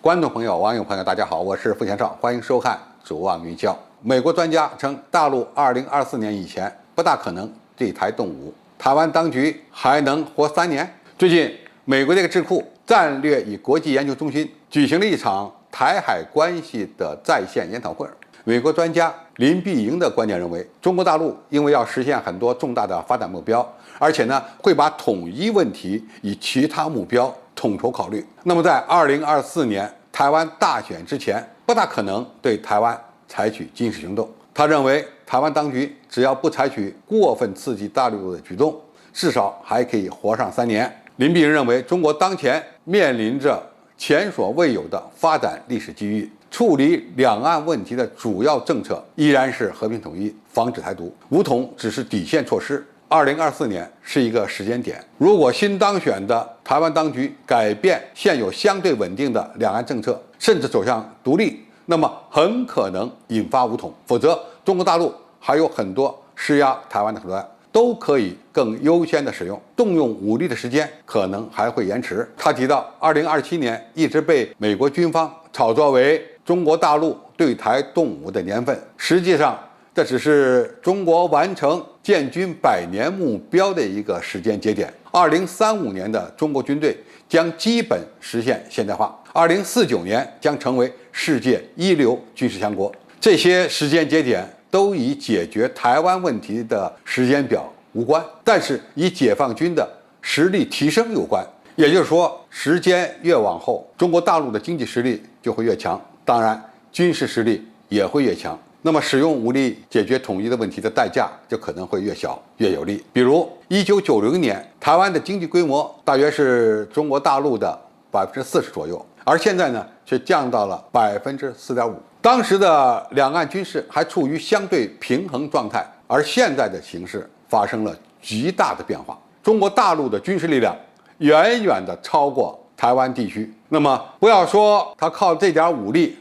观众朋友、网友朋友，大家好，我是付贤少，欢迎收看《主望云霄》。美国专家称，大陆2024年以前不大可能对台动武，台湾当局还能活3年。最近，美国这个智库战略与国际研究中心举行了一场台海关系的在线研讨会。美国专家林碧莹的观点认为，中国大陆因为要实现很多重大的发展目标，而且呢会把统一问题与其他目标统筹考虑。那么在2024年台湾大选之前，不大可能对台湾采取军事行动。他认为，台湾当局只要不采取过分刺激大陆的举动，至少还可以活上3年。林碧莹认为，中国当前面临着前所未有的发展历史机遇，处理两岸问题的主要政策依然是和平统一，防止台独，武统只是底线措施。2024年是一个时间点，如果新当选的台湾当局改变现有相对稳定的两岸政策，甚至走向独立，那么很可能引发武统，否则中国大陆还有很多施压台湾的手段，都可以更优先的使用，动用武力的时间可能还会延迟。他提到，2027年一直被美国军方炒作为中国大陆对台动武的年份，实际上这只是中国完成建军100年目标的一个时间节点。2035年的中国军队将基本实现现代化，2049年将成为世界一流军事强国。这些时间节点都与解决台湾问题的时间表无关，但是与解放军的实力提升有关。也就是说，时间越往后，中国大陆的经济实力就会越强，当然军事实力也会越强。那么使用武力解决统一的问题的代价就可能会越小越有利。比如1990年，台湾的经济规模大约是中国大陆的40%左右，而现在呢却降到了4.5%。当时的两岸军事还处于相对平衡状态，而现在的形势发生了极大的变化。中国大陆的军事力量远远地超过台湾地区。那么不要说他靠这点武力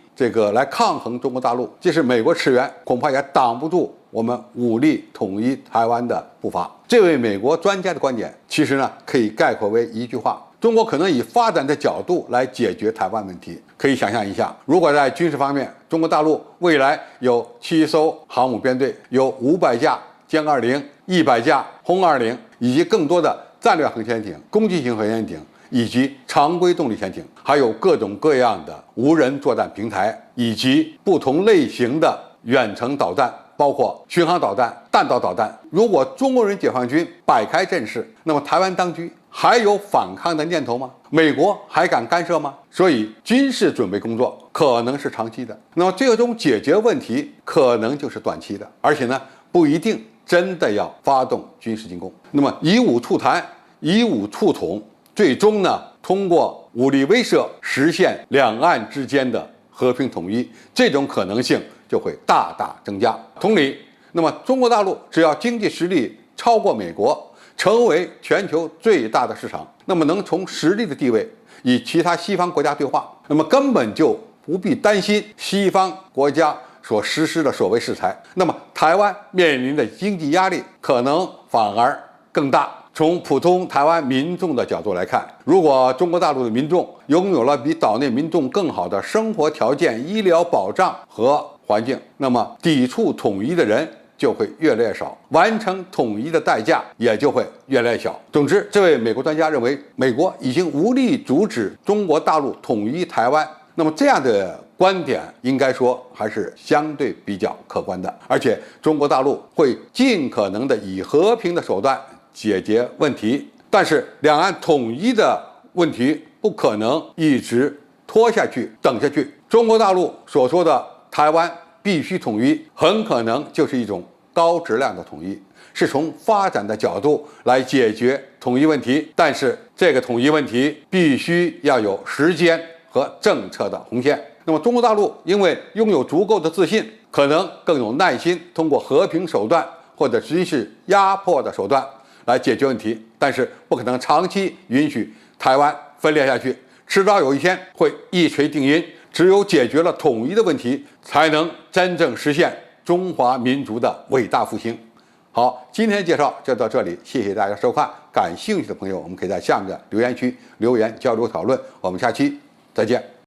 来抗衡中国大陆，即使美国驰援，恐怕也挡不住我们武力统一台湾的步伐。这位美国专家的观点，其实呢可以概括为一句话：中国可能以发展的角度来解决台湾问题。可以想象一下，如果在军事方面，中国大陆未来有7艘航母编队，有500架歼20、100架轰20，以及更多的战略核潜艇、攻击型核潜艇，以及常规动力潜艇，还有各种各样的无人作战平台，以及不同类型的远程导弹，包括巡航导弹、弹道导弹。如果中国人解放军摆开阵势，那么台湾当局还有反抗的念头吗？美国还敢干涉吗？所以军事准备工作可能是长期的，那么最终解决问题可能就是短期的，而且呢不一定真的要发动军事进攻。那么以武促谈，以武促统，最终呢通过武力威慑实现两岸之间的和平统一，这种可能性就会大大增加。同理，那么中国大陆只要经济实力超过美国，成为全球最大的市场，那么能从实力的地位与其他西方国家对话，那么根本就不必担心西方国家所实施的所谓制裁。那么台湾面临的经济压力可能反而更大。从普通台湾民众的角度来看，如果中国大陆的民众拥有了比岛内民众更好的生活条件、医疗保障和环境，那么抵触统一的人就会越来越少，完成统一的代价也就会越来越小。总之，这位美国专家认为，美国已经无力阻止中国大陆统一台湾。那么这样的观点应该说还是相对比较客观的，而且中国大陆会尽可能的以和平的手段解决问题，但是两岸统一的问题不可能一直拖下去、等下去。中国大陆所说的台湾必须统一，很可能就是一种高质量的统一，是从发展的角度来解决统一问题，但是这个统一问题必须要有时间和政策的红线。那么中国大陆因为拥有足够的自信，可能更有耐心通过和平手段或者军事压迫的手段来解决问题，但是不可能长期允许台湾分裂下去，迟早有一天会一锤定音。只有解决了统一的问题，才能真正实现中华民族的伟大复兴。好，今天介绍就到这里，谢谢大家收看。感兴趣的朋友，我们可以在下面的留言区留言交流讨论。我们下期再见。